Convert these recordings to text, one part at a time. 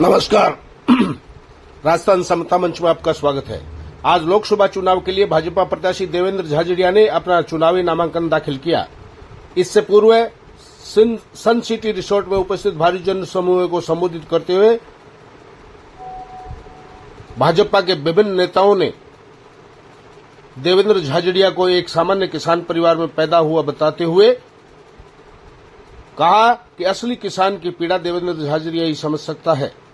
नमस्कार। राजस्थान समता मंच में आपका स्वागत है। आज लोकसभा चुनाव के लिए भाजपा प्रत्याशी देवेंद्र झाझड़िया ने अपना चुनावी नामांकन दाखिल किया। इससे पूर्व सन सिटी रिसोर्ट में उपस्थित भारी जन समूह को संबोधित करते हुए भाजपा के विभिन्न नेताओं ने देवेंद्र झाझड़िया को एक सामान्य किसान परिवार में पैदा हुआ बताते हुए कहा कि असली किसान की पीड़ा देवेंद्र झाझड़िया ही समझ सकता है।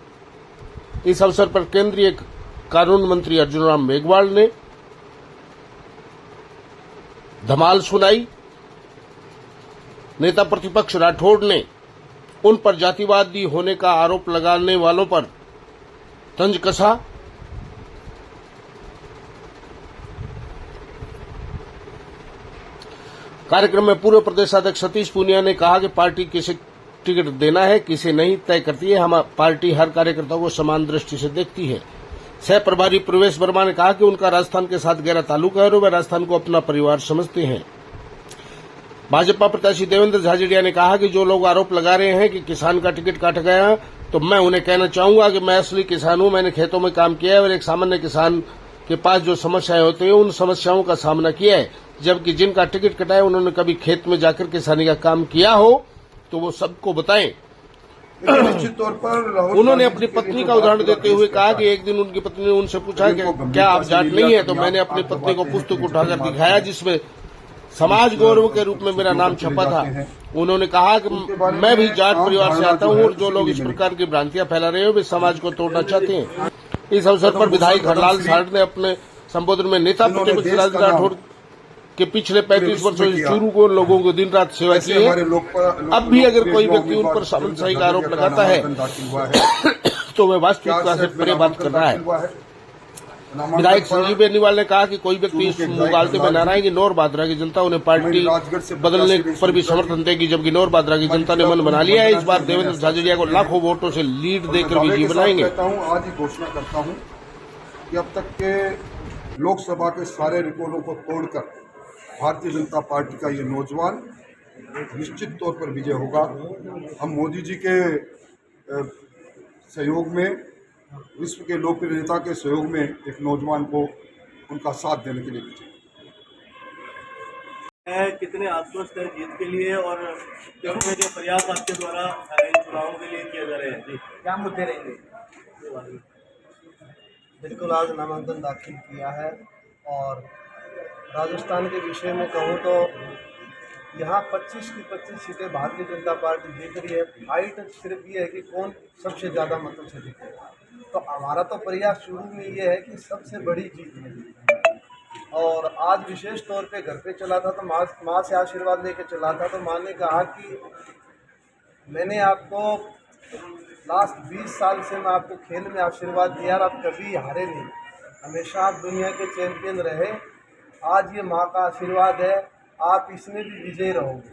इस अवसर पर केंद्रीय कानून मंत्री अर्जुन राम मेघवाल ने धमाल सुनाई। नेता प्रतिपक्ष राठौड़ ने उन पर जातिवादी होने का आरोप लगाने वालों पर तंज कसा। कार्यक्रम में पूर्व प्रदेशाध्यक्ष सतीश पूनिया ने कहा कि पार्टी किसे टिकट देना है किसे नहीं तय करती है। हम पार्टी हर कार्यकर्ता को समान दृष्टि से देखती है। सह प्रभारी प्रवेश वर्मा ने कहा कि उनका राजस्थान के साथ गहरा ताल्लुक है और वे राजस्थान को अपना परिवार समझते हैं। भाजपा प्रत्याशी देवेंद्र झाझड़िया ने कहा कि जो लोग आरोप लगा रहे हैं कि किसान का टिकट काटा गया, तो मैं उन्हें कहना चाहूंगा कि मैं असली किसान हूं। मैंने खेतों में काम किया है और एक सामान्य किसान के पास जो समस्याएं होती हैं उन समस्याओं का सामना किया है। जबकि जिनका टिकट कटा है उन्होंने कभी खेत में जाकर किसानी का काम किया हो तो वो सबको बताएं। निश्चित तौर पर उन्होंने अपनी पत्नी का उदाहरण देते हुए कहा कि एक दिन उनकी पत्नी ने उनसे पूछा कि क्या आप जाट नहीं है, तो मैंने अपनी पत्नी को पुस्तक उठाकर दिखाया जिसमें समाज गौरव के रूप में मेरा नाम छपा था। उन्होंने कहा कि मैं भी जाट परिवार से आता हूं और जो लोग इस प्रकार की भ्रांतियां फैला रहे हो वे समाज को तोड़ना चाहते हैं। इस अवसर पर विधायक हरलाल साठ ने अपने संबोधन में नेता प्रतिपक्ष राजेंद्र राठौड़ के पिछले 35 वर्षों से चूरू को लोगों को दिन रात सेवा की है। अब भी अगर कोई व्यक्ति उन पर सामंतशाही का आरोप लगाता है तो वह वास्तविकता से परे बात कर रहा है। विधायक संजीव बेनीवाल ने कहा कि कोई व्यक्ति इस मुगालते में न आए कि नौर बादरा की जनता उन्हें पार्टी बदलने पर भी समर्थन देगी, जबकि नौर बादरा की जनता ने मन बना लिया है। इस बार देवेंद्र झाझड़िया को लाखों वोटों से लीड देकर विजयी बनाएंगे। आज ही घोषणा करता हूं कि अब तक के लोकसभा के सारे रिकॉर्डों को तोड़कर भारतीय जनता पार्टी का ये नौजवान निश्चित तौर पर विजय होगा। हम मोदी जी के सहयोग में, विश्व के लोकप्रिय नेता के सहयोग में एक नौजवान को उनका साथ देने के लिए विजय। कितने आश्वस्त है जीत के लिए और कितने के प्रयास आपके द्वारा इन चुनावों के लिए किए जा रहे हैं? क्या मुद्दे रहेंगे? बिल्कुल आज नामांकन दाखिल किया है और राजस्थान के विषय में कहूँ तो यहाँ 25 की 25 सीटें भारतीय जनता पार्टी जीत रही है। फाइट सिर्फ ये है कि कौन सबसे ज़्यादा मतों से जीतेगा। तो हमारा तो प्रयास शुरू में ये है कि सबसे बड़ी जीत है। और आज विशेष तौर पे घर पे चला था तो माँ से आशीर्वाद लेके चला था, तो माँ ने कहा कि मैंने आपको लास्ट 20 साल से मैं आपको खेल में आशीर्वाद दिया और आप कभी हारे नहीं, हमेशा आप दुनिया के चैंपियन रहे। आज ये माँ का आशीर्वाद है, आप इसमें भी विजयी रहोगे।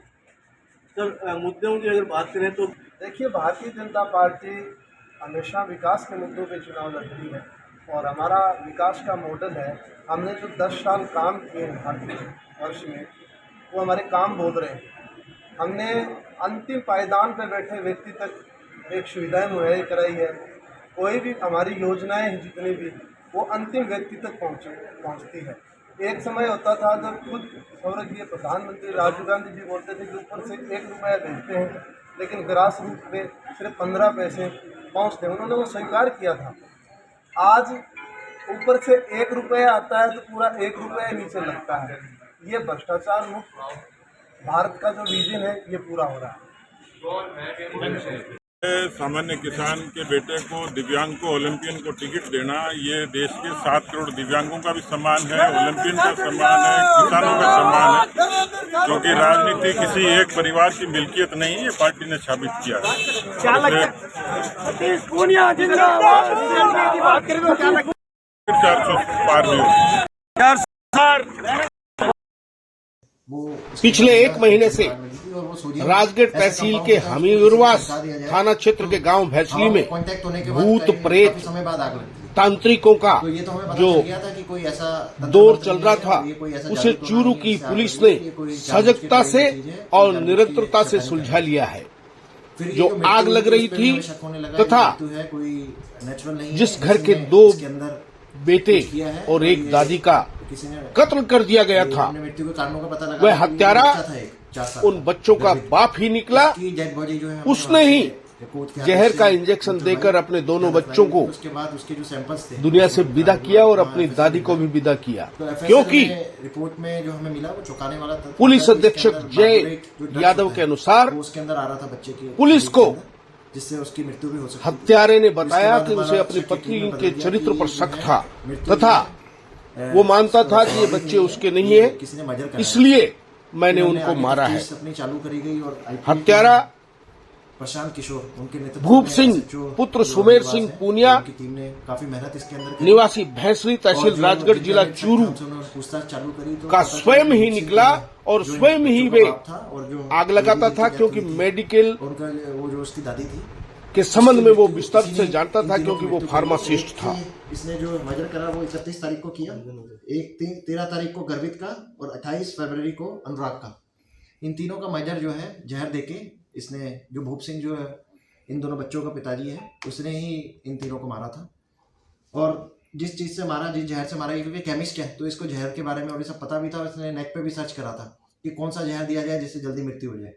सर, मुद्दों की अगर बात करें तो देखिए, भारतीय जनता पार्टी हमेशा विकास के मुद्दों पे चुनाव लड़ती है और हमारा विकास का मॉडल है। हमने जो 10 साल काम किए हैं भारतीय वर्ष में, वो हमारे काम बोल रहे हैं। हमने अंतिम पायदान पर बैठे व्यक्ति तक एक सुविधाएं मुहैया कराई है। कोई भी हमारी योजनाएं हैं जितनी भी, वो अंतिम व्यक्ति तक पहुँचती है। एक समय होता था जब खुद स्वर्गीय प्रधानमंत्री राजीव गांधी जी बोलते थे कि ऊपर से 1 रुपया भेजते हैं लेकिन ग्रास रूट पे सिर्फ 15 पैसे पहुँचते हैं। उन्होंने वो स्वीकार किया था। आज ऊपर से 1 रुपया आता है तो पूरा 1 रुपया नीचे लगता है। ये भ्रष्टाचार मुक्त भारत का जो विजन है ये पूरा हो रहा है। सामान्य किसान के बेटे को, दिव्यांग को, ओलंपियन को टिकट देना, ये देश के 7 करोड़ दिव्यांगों का भी सम्मान है, ओलंपियन का सम्मान है, किसानों का सम्मान है। क्योंकि राजनीति किसी एक परिवार की मिल्कियत नहीं, ये पार्टी ने साबित किया है। 400 पार भी हो। पिछले 1 महीने से राजगढ़ तहसील के हमीरवास थाना क्षेत्र के गांव भैसली में भूत प्रेत तांत्रिकों का जो दौर चल रहा था, उसे चूरू की पुलिस ने सजगता से और निरंतरता से सुलझा लिया है। फिर ये जो मृत्यु आग हुई लग थी, रही उस पे भी थी हमें शक होने लगा तथा कि मृत्यु है, कोई नेचुरल नहीं है, जिस घर किसी के ने 2 इसके अंदर बेटे कुछ किया है और एक ये दादी का किसी ने कत्ल कर दिया गया ये था। हमने मृत्यु के कारणों का पता लगा वह कि हत्यारा बच्चा था एक, 4 साल उन बच्चों का गर्भित। बाप ही निकला। उसकी डेड बॉडी जो है हमने उसने वहाँ ही से रिपोर्ट के जहर आधार का से इंजेक्शन निकलवाई, देकर अपने दोनों जहर बच्चों को लगाई, उसके बाद उसके जो सैंपल्स थे दुनिया से विदा किया और हाँ, अपनी FSL दादी को में। भी विदा किया, तो FSL क्योंकि में रिपोर्ट में जो हमें मिला वो चौंकाने वाला था। पुलिस अधीक्षक जय यादव के अनुसार वो उसके अंदर आ रहा था बच्चे की पुलिस को जिससे उसकी मृत्यु भी हो सकती थी। हत्यारे ने बताया इसके कि बाद उसे हमारा अपनी शक यकीन पत्नी में बदल के गया चरित्र कि पर जो शक है था मृत्यु तथा जो है, वो मानता था कि ये स्वाभाविक बच्चे नहीं उसके है, नहीं ये है, किसी ने मर्डर कराया। इसलिए मैंने फिर उनको हमने मारा आगे है। तफ्तीश अपनी चालू करी गई और IPA हत्यारा की प्रशांत किशोर उनके नेतृत्व भूप में सिंह SHO पुत्र जो सुमेर निवास सिंह है, पूनिया, उनकी टीम ने काफी मेहनत इसके अंदर करी। निवासी भैंसरी और तहसील जो राजगढ़ जिनका जिला नेतृत्व चूरू हमसे उन्होंने पूछताछ चालू करी तो का पता चला स्वयं कि ही भूप सिंह निकला जो और है, स्वयं ही बच्चों वे का बाप था और जो आग लगाता था, डेथ क्योंकि हुई थी, मेडिकल उनका वो जो उसकी दादी थी के संबंध में वो मृत्यु विस्तार किसी से ने जानता इन था, तीनों क्योंकि की वो मृत्यु फार्मासिस्ट करी। था। एक इसने जो मर्डर करा वो 31 तारीख को किया, 13 तारीख को गर्वित का और 28 फरवरी को अनुराग का। इन तीनों का मर्डर जो है जहर देके इसने, जो भूप सिंह जो है इन दोनों बच्चों का पिताजी है, उसने ही इन तीनों को मारा था। और जिस चीज़ से मारा, जिस जहर से मारा, क्योंकि केमिस्ट है तो इसको जहर के बारे में और ये सब पता भी था और इसने नेट पे भी सर्च करा था कि कौन सा जहर दिया जाए जिससे जल्दी मृत्यु हो जाए।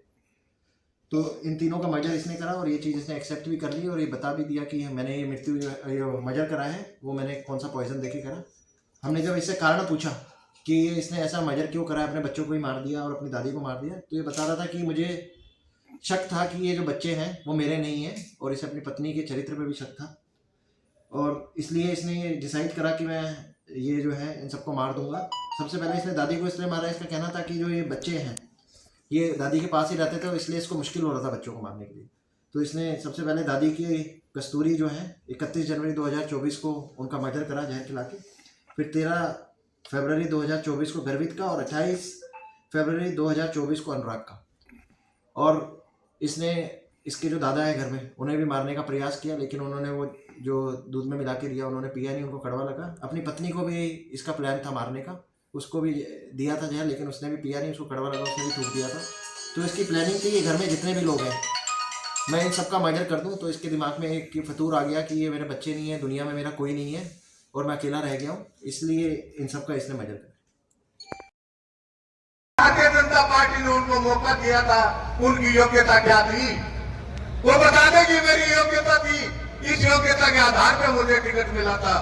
तो इन तीनों का मर्डर इसने करा और ये चीज़ इसने एक्सेप्ट भी कर ली और ये बता भी दिया कि मैंने ये मृत्यु ये मर्डर करा है, वो मैंने कौन सा पॉइजन देके करा। हमने जब इससे कारण पूछा कि ये इसने ऐसा मर्डर क्यों करा, अपने बच्चों को ही मार दिया और अपनी दादी को मार दिया, तो ये बता रहा था कि मुझे शक था कि ये जो बच्चे हैं वो मेरे नहीं हैं और इसे अपनी पत्नी के चरित्र पर भी शक था और इसलिए इसने ये डिसाइड करा कि मैं ये जो है इन सबको मार दूंगा। सबसे पहले इसने दादी को इसलिए मारा, इसका कहना था कि जो ये बच्चे हैं ये दादी के पास ही रहते थे और इसलिए इसको मुश्किल हो रहा था बच्चों को मारने के लिए। तो इसने सबसे पहले दादी की कस्तूरी जो है 31 जनवरी 2024 को उनका मर्डर करा जहर खिला के, फिर 13 फरवरी 2024 को गर्वित का और 28 फरवरी 2024 को अनुराग का। और इसने इसके जो दादा है घर में उन्हें भी मारने का प्रयास किया, लेकिन उन्होंने वो जो दूध में मिला के दिया उन्होंने पिया नहीं, उनको कड़वा लगा। अपनी पत्नी को भी इसका प्लान था मारने का, उसको भी दिया था जहर, लेकिन उसने भी पिया नहीं, उसको कड़वा लगा, उसने भी थूक दिया था। तो इसकी प्लानिंग थी कि घर में जितने भी लोग हैं मैं इन सबका मर्डर कर दूं। तो इसके दिमाग में एक फतूर आ गया कि ये मेरे बच्चे नहीं है, दुनिया में मेरा कोई नहीं है और मैं अकेला रह गया हूँ, इसलिए इन सबका इसने मर्डर किया। भारतीय जनता पार्टी ने उनको मौका दिया था, उनकी योग्यता क्या थी वो बता दें कि मेरी योग्यता थी, इस योग्यता के आधार पर मुझे टिकट मिला था।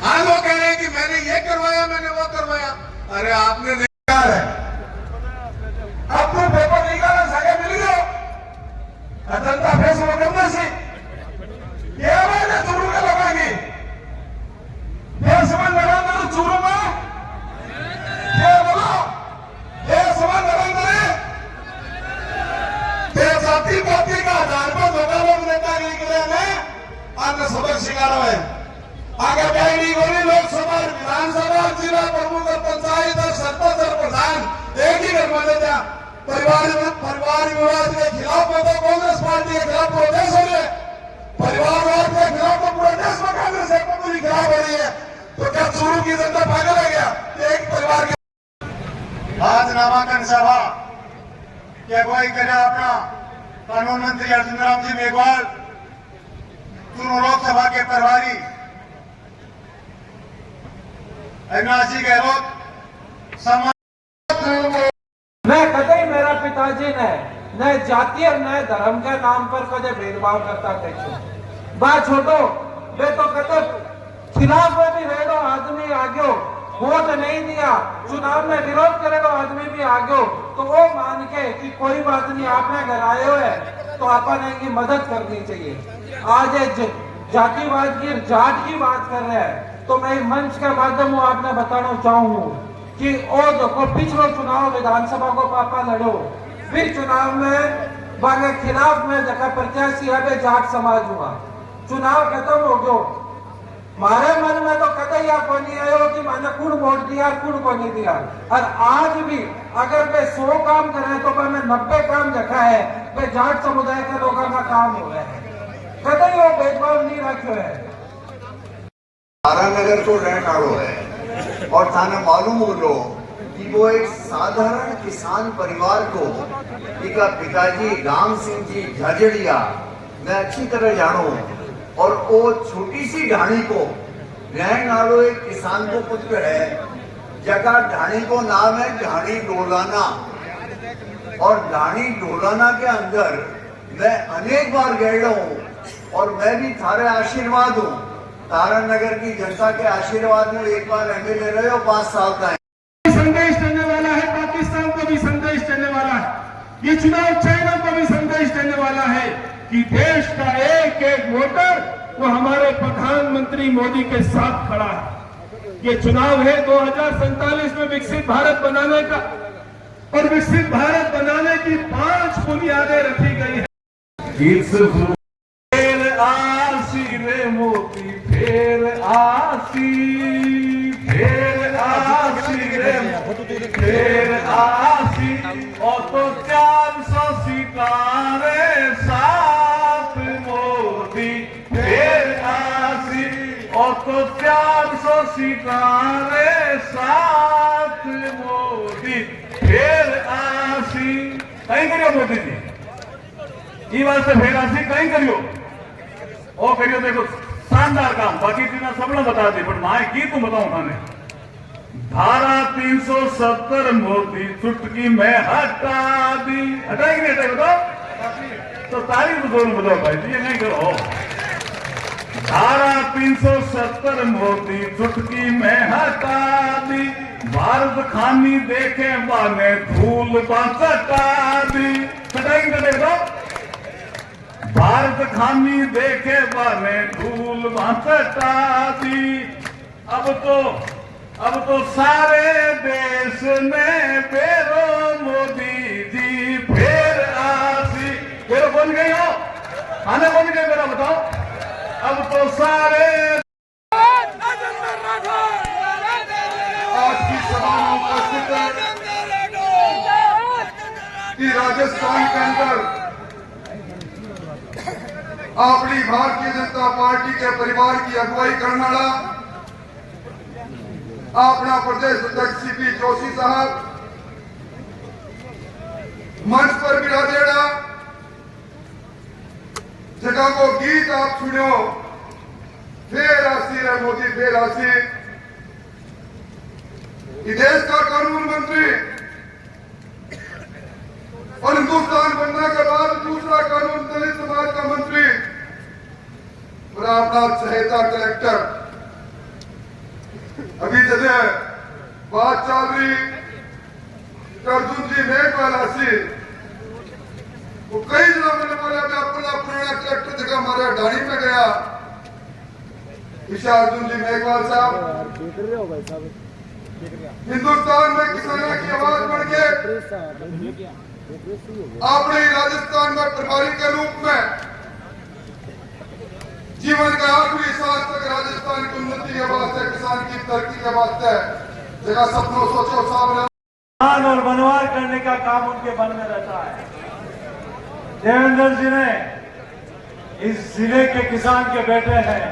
आज वो कह रहे हैं कि मैंने ये करवाया, मैंने वो करवाया। अरे आपने नहीं किया है, आपको पेपर निकाला सगे मिल गयो जनता फैसला करने से ये मैंने चूरू के लगाएंगे, ये समझ लगाना तो चूरू में ये बोलो, ये समझ लगाना ये जाति पाति का आधार पर धोखा लोग नेता निकले ने अन्य सबक शिकार है। आगे बैठी गोली लोकसभा, विधानसभा, जिला प्रमुख, पंचायत और सरपंच और प्रधान एक ही घर में देता। परिवार विवाद के खिलाफ में तो कांग्रेस पार्टी के खिलाफ प्रोटेस्ट हो रही है, परिवारवाद के खिलाफ तो पूरे देश में कांग्रेस एक पूरी खिलाफ हो रही है। तो क्या चूरू की जनता पागल है क्या? एक परिवार के आज नामांकन सभा की अगुवाई करें अपना कानून मंत्री अर्जुन राम जी मेघवाल, चूरू लोकसभा के प्रभारी अविनाश जी गहलोत, मैं कदे मेरा पिताजी ने न जाति और न धर्म के नाम पर कदे भेदभाव करता देखो। बात छोड़ो, वे तो कदे खिलाफ में भी रेडो आदमी आगे वोट नहीं दिया, चुनाव में विरोध करेगा आदमी भी आगे, तो वो मान के कि कोई बात नहीं, आपने घर आए हुए तो अपन इनकी मदद करनी चाहिए। आज जातिवाद की जाट की बात कर रहे हैं, तो मैं मंच के माध्यम में आपने बताना चाहूँ कि ओ देखो पिछले चुनाव विधानसभा को पापा लड़ो, फिर चुनाव में बागे खिलाफ में जगह प्रत्याशी है जाट समाज हुआ, चुनाव खत्म हो गयो, मारे मन में तो कतई या को नहीं आयो कि मैंने कुण वोट दिया कुण को नहीं दिया। और आज भी अगर वे 100 काम करें तो मैं 90 काम रखा है वे जाट समुदाय के लोगों का काम हो रहा है, कतई वो भेदभाव नहीं रखे है। तारानगर को रहने वालों है और थाने मालूम हो लो कि वो एक साधारण किसान परिवार को इनका पिताजी राम सिंह जी झाझड़िया मैं अच्छी तरह जानू और वो छोटी सी ढाणी को रहने वालों एक किसान को पुत्र है जगह ढाणी को नाम है ढाणी डोलाना और ढाणी डोलाना के अंदर मैं अनेक बार गया हूँ और मैं भी थारे आशीर्वाद हूँ तारण नगर की जनता के आशीर्वाद में एक बार एमएलए रहे हो 5 साल का संदेश देने वाला है, पाकिस्तान को भी संदेश देने वाला है, ये चुनाव चाइना को भी संदेश देने वाला है कि देश का एक एक वोटर वो हमारे प्रधानमंत्री मोदी के साथ खड़ा है। ये चुनाव है 2047 में विकसित भारत बनाने का और विकसित भारत बनाने की 5 बुनियादें रखी गई है। फिर आसी रे मोती फिर आसी रे फिर आसी और तो 400 सितारे साथ मोदी फिर आसी और तो 400 सितारे साथ मोदी फिर आसी कहीं करियो मोदी जी ये बात से फिर आसी कहीं करियो ओ करियो देखो शानदार काम बाकी चीजें सब लोग बता दी पर माए की तुम बताओ थाने धारा 370 मोदी चुटकी में हटा दी हटाएगी नहीं हटाएगी बताओ तो तारीख तो दोनों बताओ भाई ये नहीं करो धारा 370 मोदी चुटकी में हटा दी भारत खानी देखे माने धूल बचटा दी हटाएगी नहीं बताओ भारत खानी देखे बाने धूल बचटा दी अब तो सारे देश में फेरो मोदी जी फिर आसी फेरो बन गई हो आने बन गए मेरा बताओ अब तो सारे आज की सभा में उपस्थित है कि राजस्थान के अंदर अपनी भारतीय जनता पार्टी के परिवार की अगुवाई करने वाला अपना प्रदेश अध्यक्ष सीपी जोशी साहब मंच पर बिराजेड़ा जगह को गीत आप सुनो फिर आसी रे मोदी फिर आसी देश का कानून मंत्री और हिंदुस्तान बनने के बाद दूसरा कानून दलित समाज का मंत्री रामनाथ सहेता कलेक्टर अभी जैसे बात चल रही अर्जुन जी मेघवाल आसी वो कई दिनों मैंने बोला मैं अपना पुराना कलेक्टर जगह हमारे ढाणी में गया विशाल अर्जुन जी मेघवाल साहब हिंदुस्तान में किसानों की आवाज बढ़ के आपने राजस्थान में प्रभारी के रूप में जीवन का आखिरी सांस तक राजस्थान की उन्नति के वास्ते किसान की तरक्की के वास्ते जगह सपनों सोचो सामने और बनवार करने का काम उनके मन में रहता है। देवेंद्र जी ने इस जिले के किसान के बेटे हैं,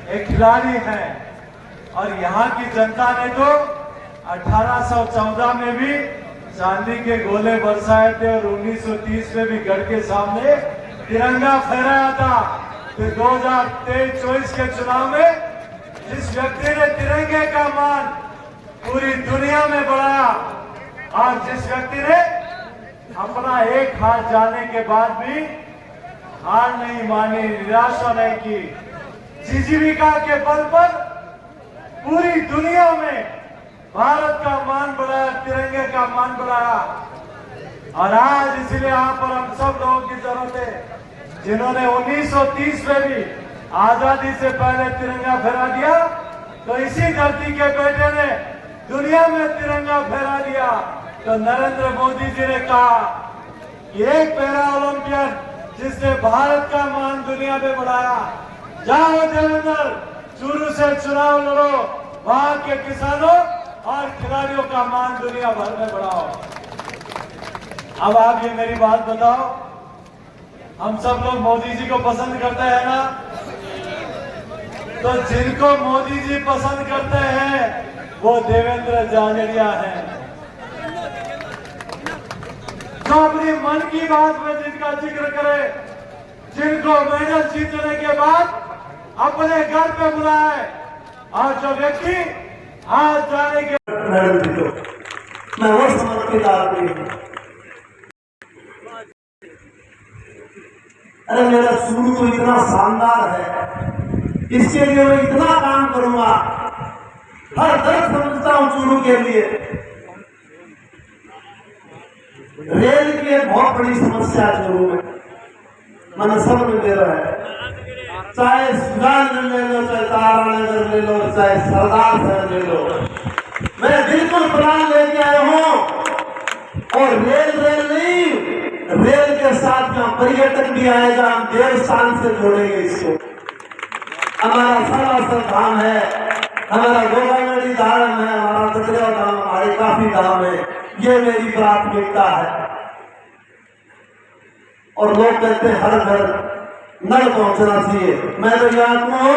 एक खिलाड़ी हैं और यहाँ की जनता ने तो 1814 में भी चांदी के गोले बरसाए थे और 1930 में भी गढ़ के सामने तिरंगा फहराया था। फिर 2023-24 के चुनाव में जिस व्यक्ति ने तिरंगे का मान पूरी दुनिया में बढ़ाया और जिस व्यक्ति ने अपना एक हाथ जाने के बाद भी हार नहीं मानी, निराशा नहीं की, जीविका के बल पर पूरी दुनिया में भारत का मान बढ़ाया, तिरंगे का मान बढ़ाया। और आज इसलिए यहाँ पर हम सब लोगों की जरूरत है जिन्होंने 1930 में भी आजादी से पहले तिरंगा फहरा दिया, तो इसी धरती के बेटे ने दुनिया में तिरंगा फहरा दिया। तो नरेंद्र मोदी जी ने कहा कि एक पैरा ओलंपियन जिसने भारत का मान दुनिया में बढ़ाया, जाओ देवेंद्र चूरू से चुनाव लड़ो, वहां के किसानों और खिलाड़ियों का मान दुनिया भर में बढ़ाओ। अब आप ये मेरी बात बताओ, हम सब लोग मोदी जी को पसंद करते हैं ना? तो जिनको मोदी जी पसंद करते हैं वो देवेंद्र झाझड़िया हैं। अपनी मन की बात में जिनका जिक्र करे, जिनको मेडल जीतने के बाद अपने घर पे बुलाए और जो व्यक्ति आज जाने के मेडल जीतो, मैं वो समर्पित आदमी हूँ। अरे मेरा शुरू तो इतना शानदार है, इसके लिए मैं इतना काम करूंगा, हर दर्द समझता हूँ चूरू के लिए। रेल की एक बहुत बड़ी समस्या चूरू में, मैंने सब में दे रहा है, चाहे सुजानगंज ले लो, चाहे तारानगर ले लो, चाहे सरदार शहर ले लो, मैं बिल्कुल प्लान लेके आया हूँ। और रेल नहीं, रेल के साथ में पर्यटक भी आएगा, हम देवस्थान से जोड़ेंगे इसको। हमारा सरासर धाम है, हमारा गोगामड़ी धाम है, हमारा कचरा धाम, हमारे काफी धाम है, ये मेरी प्राथमिकता है। और लोग कहते हैं हर घर नल पहुंचना चाहिए, मैं तो याद हूँ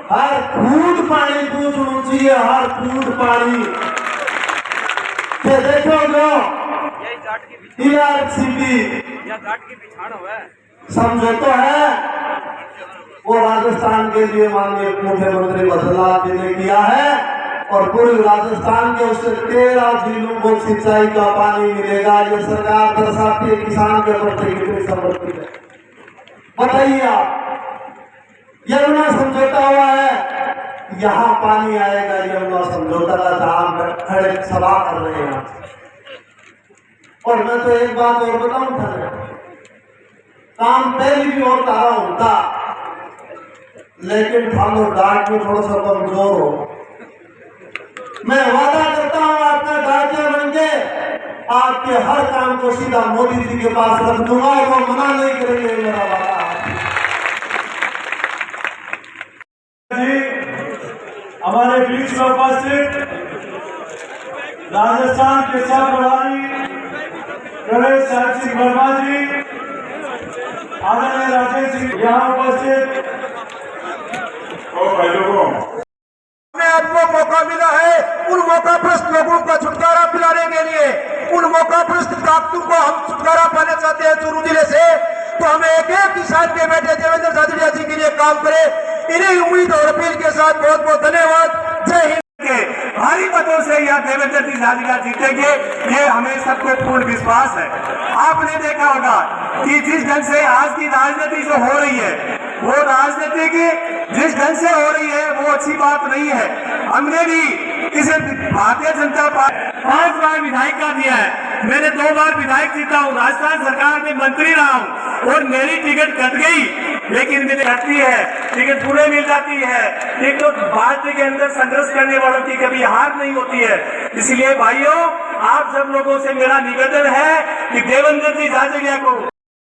हर खूद पानी पहुंचना चाहिए, हर खूद पानी। ये देखो जो समझौता है वो राजस्थान के लिए माननीय मुख्यमंत्री बद्रीनाथ जी ने किया है, और पूरे राजस्थान के उससे 13 जिलों को सिंचाई का पानी मिलेगा। ये सरकार दर्शाती है किसान के प्रति कितनी समर्पित है। बताइए आप, यमुना समझौता हुआ है, यहाँ पानी आएगा, यमुना समझौता का जहां खड़े सभा कर रहे हैं। और मैं तो एक बात और बताऊं था, काम पहले भी और तारा होता, लेकिन हम लोग डांट में थोड़ा सा कमजोर हो। मैं वादा करता हूं आपका डाकिया बन के आपके हर काम को सीधा मोदी जी के पास रख दूंगा, और वो मना नहीं करेंगे, मेरा वादा है। हमारे बीच में उपस्थित राजस्थान के सह प्रभारी गणेश सिंह वर्मा जी, आदरणीय राजेश सिंह यहाँ उपस्थित, हमें आपको मौका मिला है उन मौकाप्रस्त लोगों का छुटकारा पिलाने के लिए, उन मौकाप्रस्त ताकतों को हम छुटकारा पाना चाहते हैं चूरू जिले से। तो हमें एक एक किसान के बेटे देवेंद्र झाझड़िया जी के लिए काम करें। इन्हीं उम्मीद और अपील के साथ बहुत बहुत धन्यवाद। जय हिंद। भारी मतों से यह देवेंद्र जी झाझड़िया जीतेंगे, ये हमें सबको पूर्ण विश्वास है। आपने देखा होगा कि जिस ढंग से आज की राजनीति जो हो रही है, वो राजनीति की जिस ढंग से हो रही है वो अच्छी बात नहीं है। हमने भी इसे भारतीय जनता पार्टी 5 बार विधायक का दिया है, मैंने 2 बार विधायक जीता हूँ, राजस्थान सरकार में मंत्री रहा हूँ, और मेरी टिकट कट गई, लेकिन मैंने कटती है टिकट पूरे मिल जाती है। एक तो पार्टी के अंदर संघर्ष करने वालों की कभी हार नहीं होती है। इसलिए भाइयों, आप सब लोगों से मेरा निवेदन है कि देवेंद्र जी झाझड़िया को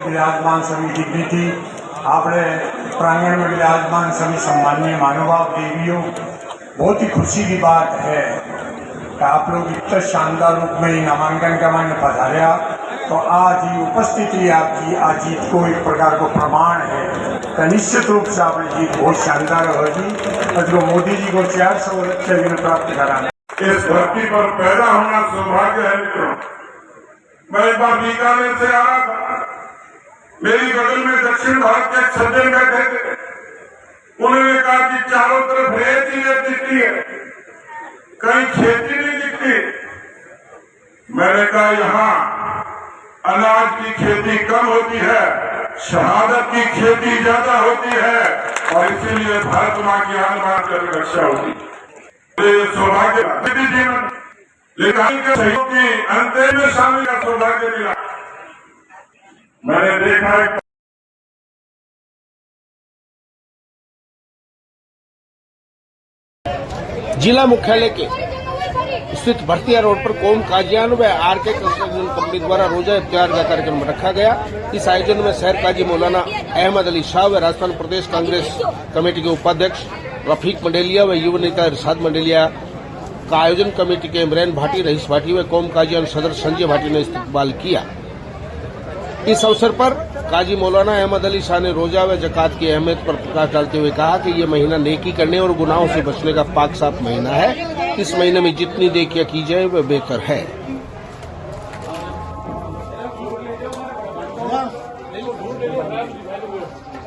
विराजमान सभी दिग्विजय, आपने प्रांगण में विराजमान सभी सम्माननीय महानुभाव देवियों, बहुत ही खुशी की बात है कि आप लोग इतना शानदार रूप में नामांकन का मैंने पधारा। तो आज ही उपस्थिति आपकी आज जीत को एक प्रकार को प्रमाण है कि निश्चित रूप से आपने जीत बहुत शानदार होगी, और जो मोदी जी को 400 दिन प्राप्त कराना। इस धरती पर पैदा होना सौभाग्य है मित्रों। मैं एक बार बीकानेर से आ रहा था, मेरी बगल में दक्षिण भारत के एक सज्जन बैठे थे, उन्होंने कहा कि चारों तरफ रेत ही रेत दिखती है, कहीं खेती नहीं दिखती। मैंने कहा यहाँ अनाज की खेती कम होती है, शहादत की खेती ज्यादा होती है, और इसीलिए भारत माँ की आन कर रक्षा होती है। सौभाग्य जीवन, लेकिन सहयोग की अंतिम में शामिल का सौभाग्य मिला। मैंने देखा है जिला मुख्यालय के स्थित भरतिया रोड पर कोम काजियान व आरके कंस्ट्रक्शन कंपनी द्वारा रोजा इफ्तियार का कार्यक्रम रखा गया। इस आयोजन में शहर काजी मौलाना अहमद अली शाह व राजस्थान प्रदेश कांग्रेस कमेटी के उपाध्यक्ष रफीक मंडेलिया व युवा नेता इरशाद मंडेलिया का आयोजन कमेटी के इमरान भाटी, रईस भाटी व कोम काजियान सदर संजय भाटी ने इस्तकबाल किया। इस अवसर पर काजी मौलाना अहमद अली शाह ने रोजा व जकात की अहमियत पर प्रकाश डालते हुए कहा कि ये महीना नेकी करने और गुनाहों से बचने का पाक साफ महीना है। इस महीने में जितनी नेकियां की जाए वह बेहतर है। श्री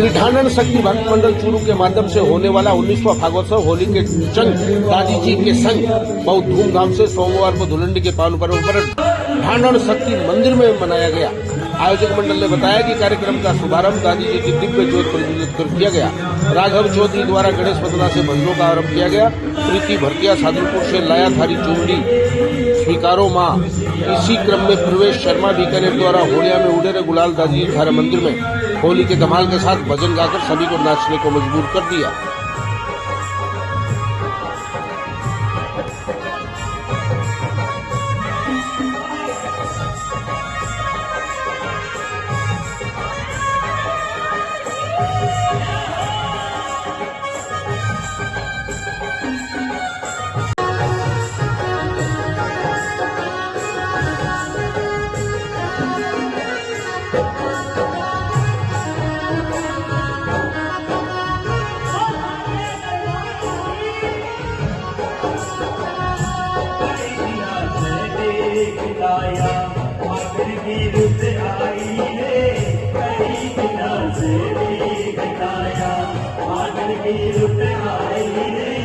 ढांढन शक्ति भक्त मंडल चूरू के माध्यम से होने वाला 19वां फागोत्सव होली के चंग दादी जी के संग बहुत धूमधाम से सोमवार को धुलंडी के पावन पर्व पर ढांढन शक्ति मंदिर में मनाया गया। आयोजक मंडल ने बताया कि कार्यक्रम का शुभारंभ दादी जी की दिव्य ज्योत प्रज्वलित कर किया गया। राघव चौधरी द्वारा गणेश वंदना से भजनों का आरंभ किया गया। प्रीति भरतिया सादुलपुर से लाया थारी चुनरी स्वीकारो माँ। इसी क्रम में प्रवेश शर्मा बीकानेर द्वारा होलिया में उड़े गुलाल दादी जी थारा मंदिर में होली के धमाल के साथ भजन गाकर सभी को नाचने को मजबूर कर दिया। रुत आई रे